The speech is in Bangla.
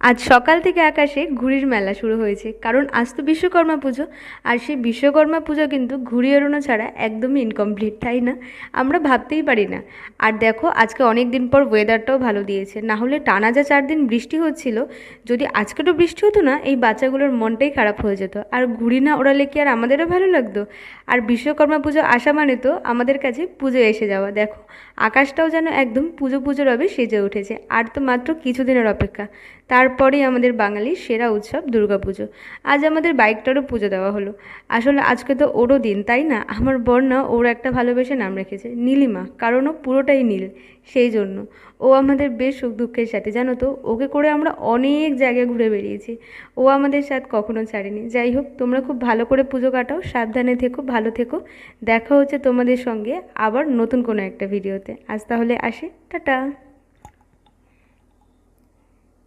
আজ সকাল থেকে আকাশে ঘুড়ির মেলা শুরু হয়েছে, কারণ আজ তো বিশ্বকর্মা পুজো। আর সেই বিশ্বকর্মা পুজো কিন্তু ঘুড়ি ওড়ানো ছাড়া একদমই ইনকমপ্লিট, তাই না? আমরা ভাবতেই পারি না। আর দেখো, আজকে অনেক দিন পর ওয়েদারটাও ভালো দিয়েছে, না হলে টানা যা 4 দিন বৃষ্টি হচ্ছিল, যদি আজকেরও বৃষ্টি হতো না, এই বাচ্চাগুলোর মনটাই খারাপ হয়ে যেত। আর ঘুড়ি না ওড়ালে কি আর আমাদেরও ভালো লাগতো? আর বিশ্বকর্মা পুজো আসা মানে তো আমাদের কাছে পুজো এসে যাওয়া। দেখো, আকাশটাও যেন একদম পুজো পুজো রবে সেজে উঠেছে। আর তো মাত্র কিছুদিনের অপেক্ষা, তারপরেই আমাদের বাঙালির সেরা উৎসব দুর্গাপুজো। আজ আমাদের বাইকটারও পুজো দেওয়া হলো। আসলে আজকে তো ওরও দিন, তাই না? আমার বর না ওর একটা ভালোবেসে নাম রেখেছে নীলিমা, কারণ ও পুরোটাই নীল, সেই জন্য। ও আমাদের বেশ সুখ দুঃখের সাথে, জানো তো, ওকে করে আমরা অনেক জায়গায় ঘুরে বেরিয়েছি। ও আমাদের সাথ কখনো ছাড়েনি। যাই হোক, তোমরা খুব ভালো করে পুজো কাটাও, সাবধানে থেকো, ভালো থেকো। দেখা হচ্ছে তোমাদের সঙ্গে আবার নতুন কোনো একটা ভিডিওতে। আজ তাহলে আসি, টাটা।